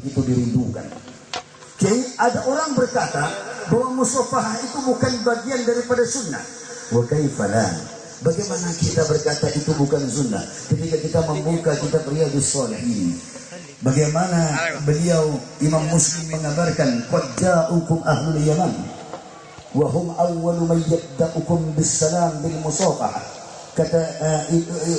begitu dirindukan. Jadi ada orang berkata bahwa musafahah itu bukan bagian daripada sunnah. Wa kaifalah? Bagaimana kita berkata itu bukan sunnah ketika kita membuka kitab Riyadhus Shalihin? Bagaimana beliau Imam Muslim mengabarkan qad ja'ukum ahlul yaman wa hum awwalu man yabda'ukum bis salam bil musafahah. Kata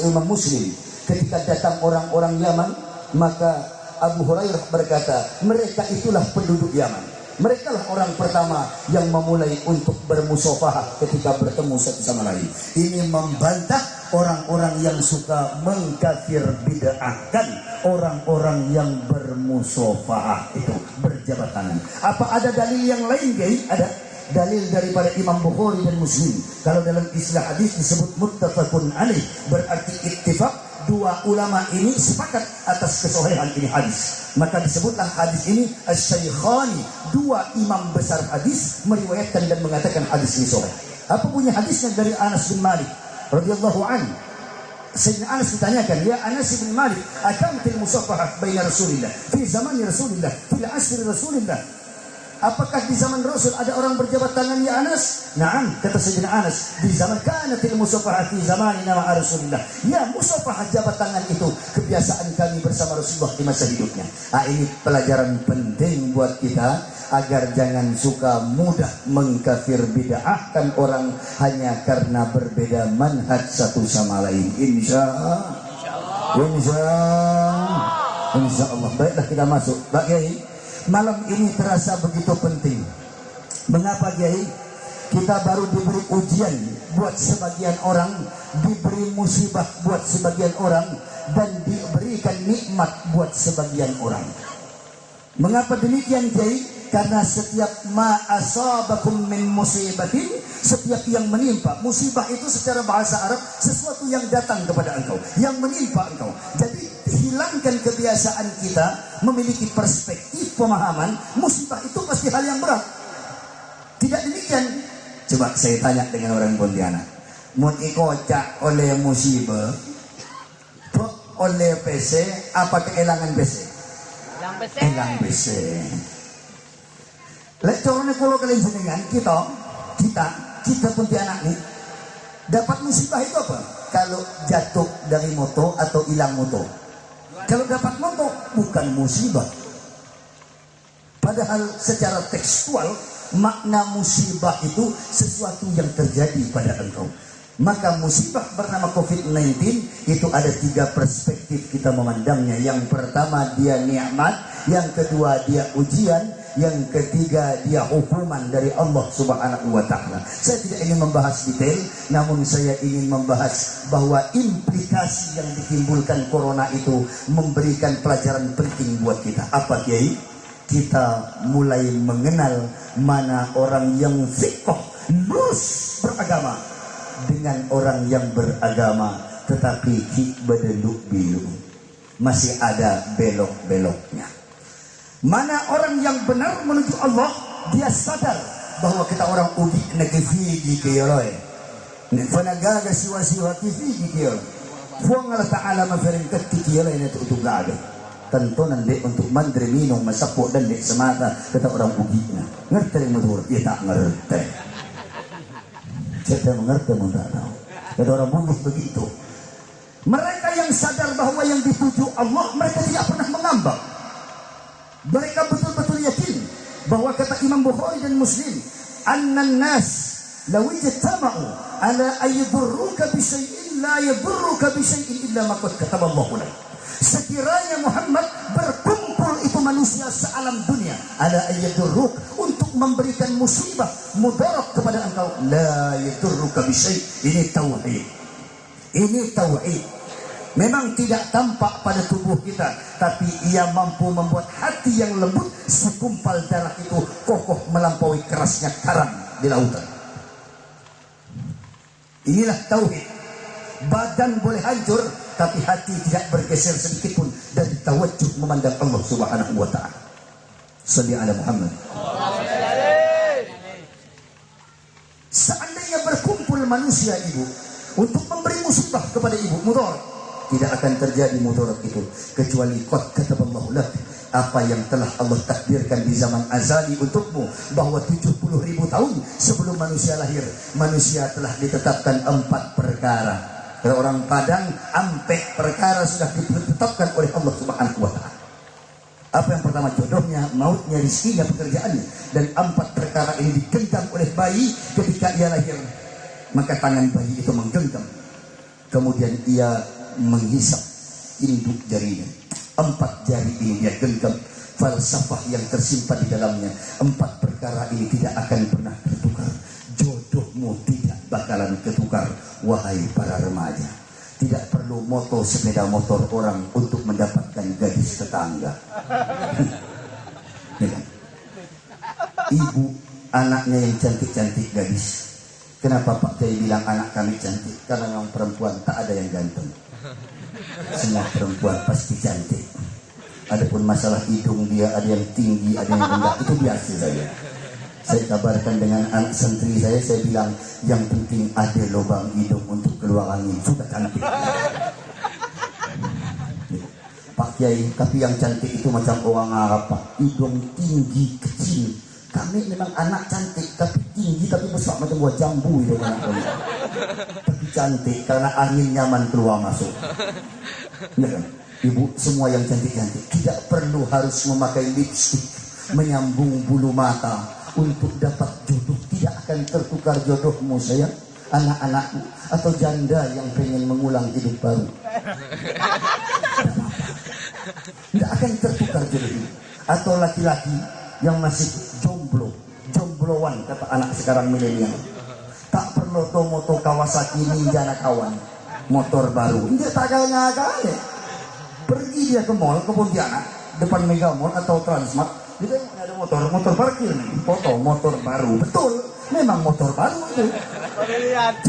Imam Muslim, ketika datang orang-orang Yaman, maka Abu Hurairah berkata, mereka itulah penduduk Yaman. Mereka lah orang pertama yang memulai untuk bermusafahah ketika bertemu satu sama lain. Ini membantah orang-orang yang suka mengkafir bid'ahkan orang-orang yang bermusafahah itu, berjabat tangan. Apa ada dalil yang lain, guys? Ada dalil daripada Imam Bukhari dan Muslim. Kalau dalam istilah hadis disebut muttafaqun alaih, berarti ittifaq, dua ulama ini sepakat atas kesahihan ini hadis. Maka disebutlah hadis ini as-syaikkhani, dua imam besar hadis meriwayatkan dan mengatakan hadis ini sahih. Apa bunyi hadisnya? Dari Anas bin Malik radhiyallahu anhu. Sayyidina Anas ditanyakan, ya Anas bin Malik, akamtil musafahah baina Rasulillah fi zaman Rasulillah fi asri Rasulillah? Apakah di zaman Rasul ada orang berjabat tangan, ya Anas? Naam, kata Sayyidina Anas, di zaman kanatil musafahah fi zamanina ma'a Rasulillah. Ya, musafahah jabat tangan itu kebiasaan kami bersama Rasulullah di masa hidupnya. Ini pelajaran penting buat kita agar jangan suka mudah mengkafir bid'ahkan orang hanya karena berbeda manhaj satu sama lain. Insyaallah. Baiklah, kita masuk. Pak Kiai, malam ini terasa begitu penting. Mengapa, Kiai? Kita baru diberi ujian buat sebagian orang, diberi musibah buat sebagian orang, dan diberikan nikmat buat sebagian orang. Mengapa demikian, Kiai? Karena setiap ma asabakum min musibatin, setiap yang menimpa, musibah itu secara bahasa Arab sesuatu yang datang kepada engkau, yang menimpa engkau. Jadi hilangkan kebiasaan kita memiliki perspektif pemahaman musibah itu pasti hal yang berat. Tidak demikian. Coba saya tanya dengan orang Pontianak, mun ikocak oleh musibah, oleh PC, apa kehilangan PC? Hilang PC. Lek corone kalau kalian jenengan kita Pontianak nih dapat musibah itu apa? Kalau jatuh dari moto atau hilang moto. Kalau dapat moto bukan musibah. Padahal secara tekstual makna musibah itu sesuatu yang terjadi pada engkau. Maka musibah bernama COVID-19 itu ada 3 perspektif kita memandangnya. Yang pertama dia nikmat, yang kedua dia ujian, yang ketiga dia hukuman dari Allah Subhanahu wa ta'ala. Saya tidak ingin membahas detail, namun saya ingin membahas bahwa implikasi yang ditimbulkan corona itu memberikan pelajaran penting buat kita. Apa, Kiai? Kita mulai mengenal mana orang yang fiqh, lurus beragama, dengan orang yang beragama tetapi berdeluk bilu, masih ada belok-beloknya. Mana orang yang benar menuju Allah, dia sadar bahwa kita orang ugi negeri kiyoroi nefanaga siwa-siwa kifi kiyor fuang Allah Ta'ala mafirin kati kiyoroi na untuk gaga tentu nanti untuk mandri minum masapuk dan dek semata kata orang ugi na ngerti mudur, ia tak ngerti. Saya mengerti, tak tahu. Kata orang bunuh begitu. Mereka yang sadar bahwa yang dituju Allah, mereka tidak pernah mengambang. Mereka betul-betul yakin bahwa kata Imam Bukhari dan Muslim, annan nas law ijtama'u ala ayyadurruka bi syai'in la yadurruka bi syai'in illa ma qad kataballahu lak. Sekiranya Muhammad berkumpul itu manusia sealam dunia ala ayyadurruk untuk memberikan musibah mudarat kepada engkau, la yadurruka bi syai'. Ini tauhid. Ini tauhid. Memang tidak tampak pada tubuh kita, tapi ia mampu membuat hati yang lembut, sekumpal darah itu kokoh melampaui kerasnya karang di lautan. Inilah tauhid. Badan boleh hancur, tapi hati tidak bergeser sedikit pun dari tawajjuh memandang Allah Subhanahu wa ta'ala. Shalli ala Muhammad. Seandainya berkumpul manusia ibu untuk memberi musibah kepada ibu, mudarat, tidak akan terjadi mudarat itu kecuali qad kataballahu lak, apa yang telah Allah takdirkan di zaman azali untukmu, bahwa 70.000 tahun sebelum manusia lahir, manusia telah ditetapkan 4 perkara. Kalau orang Padang, ampek perkara sudah ditetapkan oleh Allah Subhanahu wa Ta'ala. Apa yang pertama? Jodohnya, mautnya, rizkinya, pekerjaannya. Dan 4 perkara ini digenggam oleh bayi ketika ia lahir. Maka tangan bayi itu menggenggam, kemudian ia menghisap induk jarinya. 4 jari ini dia genggam. Falsafah yang tersimpan di dalamnya. 4 perkara ini tidak akan pernah tertukar. Jodohmu tidak bakalan tertukar, wahai para remaja. Tidak perlu moto sepeda motor orang untuk mendapatkan gadis tetangga. Ibu anaknya yang cantik-cantik gadis. Kenapa Pak Kiai bilang anak kami cantik? Karena memang perempuan tak ada yang ganteng. Semua perempuan pasti cantik. Adapun masalah hidung dia, ada yang tinggi, ada yang rendah, itu biasa saja. Saya kabarkan dengan anak santri saya bilang yang penting ada lubang hidung untuk keluar angin, sudah cantik. Pak Kiai, tapi yang cantik itu macam orang Arab, Pak. Hidung tinggi, kecil. Kami memang anak cantik, tapi tinggi, tapi besar macam buah jambu itu anak kami. Tapi cantik karena angin nyaman keluar masuk. Ya kan? Ibu semua yang cantik-cantik tidak perlu harus memakai lipstik, menyambung bulu mata untuk dapat jodoh. Tidak akan tertukar jodohmu sayang, anak-anakmu atau janda yang pengen mengulang hidup baru. Tidak akan tertukar jodohmu. Atau laki-laki yang masih jombloan kata anak sekarang milenial. Tak perlu motor Kawasaki Ninja kawan, motor baru. Dia tak agak ya. Pergi dia ke mall, ke Pontianak, depan Mega Mall atau Transmart, dia ada motor parkir nih, foto motor baru. Betul, memang motor baru itu.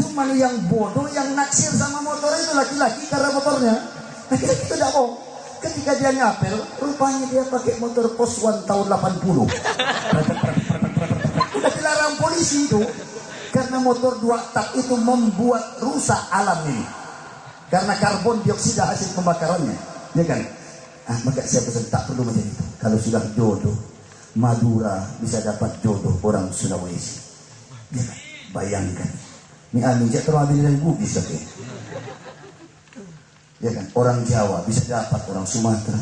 Cuman yang bodoh, yang naksir sama motor itu laki-laki karena motornya. Laki-laki itu tidak bohong. Ketika dia ngapel, rupanya dia pakai motor Pos One tahun 80. Udah dilarang polisi itu. Karena motor 2 tak itu membuat rusak alam ini. Karena karbon dioksida hasil pembakarannya. Ya kan? Maka saya pesan tak perlu macam itu. Kalau sudah jodoh, Madura bisa dapat jodoh orang Sulawesi. Ya kan? Bayangkan. Ini aminjak terlalu dari Bugis lagi. Ya kan? Orang Jawa bisa dapat orang Sumatera.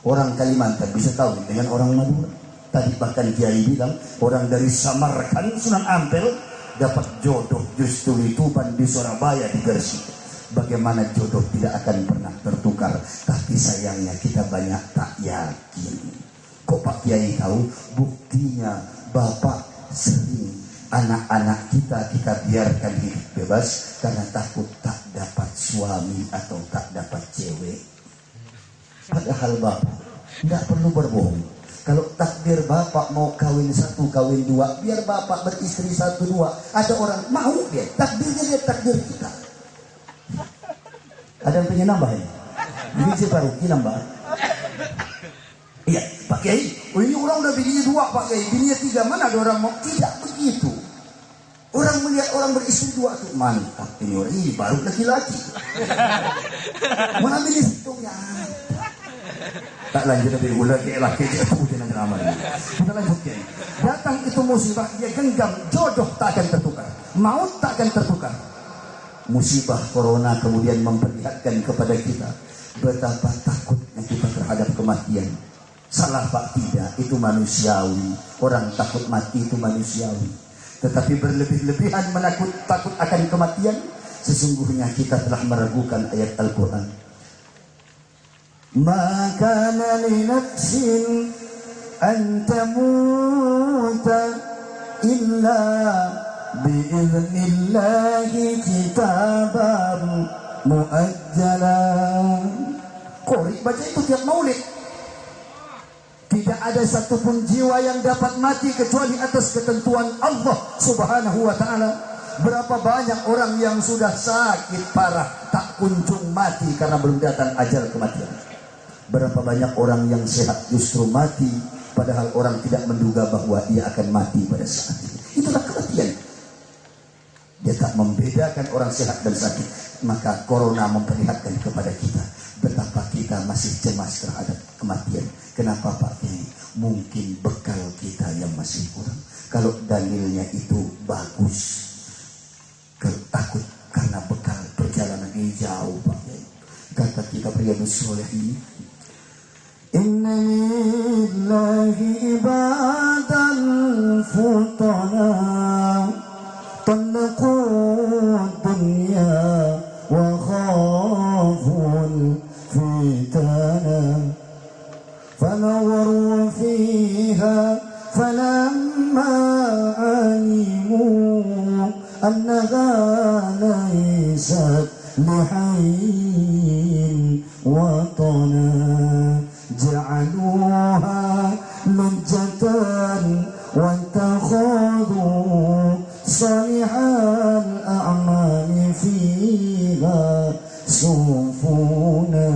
Orang Kalimantan bisa kawin dengan orang Madura. Tadi bahkan Kiai bilang orang dari Samarkand, Sunan Ampel dapat jodoh justru di Tuban, di Surabaya, di Gresik. Bagaimana jodoh tidak akan pernah tertukar. Tapi sayangnya kita banyak tak yakin. Kok Pak Kiai tahu? Buktinya Bapak sering anak-anak kita biarkan hidup bebas karena takut tak dapat suami atau tak dapat cewek. Padahal Bapak tidak perlu berbohong. Kalau takdir Bapak mau kawin 1, kawin 2, biar Bapak beristri 1, 2. Ada orang mau dia, takdirnya dia takdir kita. Ada yang pengen nambah ya? Ini si Faruqi nambah. Iya, Pak Kiai. Oh ini orang udah bininya 2, Pak Kiai. Bininya 3, mana ada orang mau? Tidak begitu. Orang melihat orang beristri 2 tuh mantap. Ini orang ini baru laki-laki. Mana bini hitungnya? Tak lanjut lebih dulu lagi laki dia sebutin aja nama ini. Kita lanjut Kiai. Datang itu musibah, dia genggam, jodoh tak akan tertukar, maut tak akan tertukar. Musibah corona kemudian memperlihatkan kepada kita betapa takutnya kita terhadap kematian. Salah Pak, tidak, itu manusiawi. Orang takut mati itu manusiawi. Tetapi berlebih-lebihan takut akan kematian, sesungguhnya kita telah meragukan ayat Al-Quran. Maka li nafsin an tamuta illa bi'idhnillahi kitaban muajjalan. Qori baca itu tiap maulid. Tidak ada satupun jiwa yang dapat mati kecuali atas ketentuan Allah Subhanahu wa ta'ala. Berapa banyak orang yang sudah sakit parah tak kunjung mati karena belum datang ajal kematian. Berapa banyak orang yang sehat justru mati padahal orang tidak menduga bahwa ia akan mati pada saat itu. Itulah kematian. Dia tak membedakan orang sehat dan sakit. Maka corona memperlihatkan kepada kita betapa kita masih cemas terhadap kematian. Kenapa Pak Kiai? Mungkin bekal kita yang masih kurang. Kalau dalilnya itu bagus, takut karena bekal perjalanan ini jauh Pak Kiai. Kata kita Riyadhus Shalihin, inna lillahi ibadan futana talaqu dunya wa khaful fitana فنوروا فيها فلما علموا أنها ليست لحي وطنا جعلوها لجة واتخذوا صالح الأعمال فيها سفنا.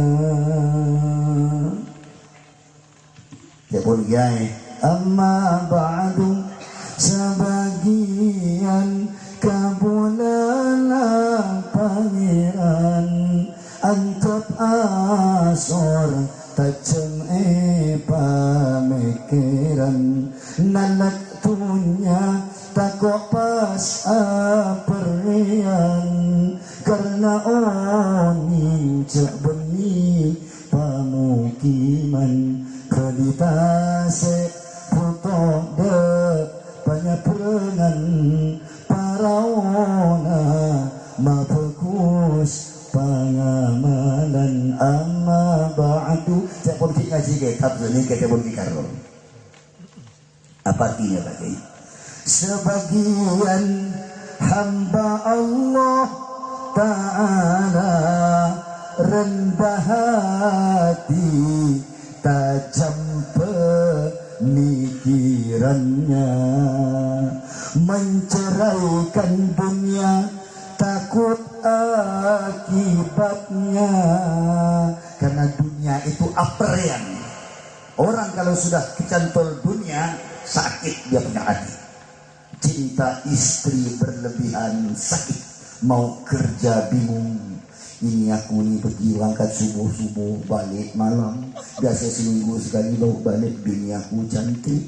Jabul Kiai, amma ba'du, sebagian kabulan pangeran antap asor tajam pamikiran nanak tunya takok pas aperian karena oni cek beni pamukiman keditase foto de penyaperangan paraona mafokus pangamalan amma ba'du. Saya pun ngaji kitab ini kita pun karo. Apa artinya Pak Kiai? Sebagian hamba Allah Ta'ala rendah hati, tajam pemikirannya, menceraikan dunia, takut akibatnya. Karena dunia itu aperian. Orang kalau sudah kecantol dunia, sakit dia punya hati. Cinta istri berlebihan, sakit. Mau kerja bingung. Ini aku nih pergi berangkat subuh-subuh, balik malam. Biasa seminggu sekali bawa balik. Bini aku cantik,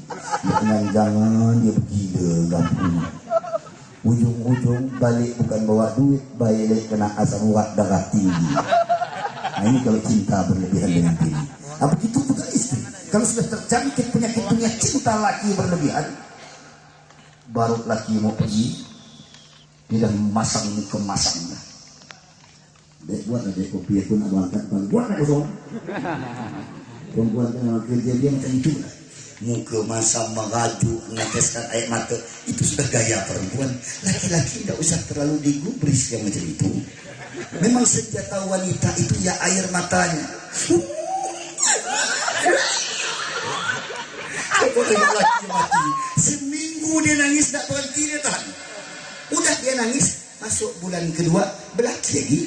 jangan dia bergila gampang. Ujung-ujung balik bukan bawa duit, balik kena asam urat darah tinggi. Nah ini kalau cinta berlebihan dengan bini. Nah begitu juga istri. Kalau sudah terjangkit penyakit cinta laki berlebihan, baru laki mau pergi, dia dah masang ini kemasangnya. Dek buat aja kopi aku nak berangkat, buat nak kosong. Perempuan yang kerja dia macam itu lah. Muka masam merajuk, meneteskan air mata, itu sudah gaya perempuan. Laki-laki tidak usah terlalu digubris yang macam itu. Memang senjata wanita itu ya air matanya. Apa yang laki mati? Seminggu dia nangis tak berhenti dia tahan. Udah dia nangis, masuk bulan kedua belah lagi.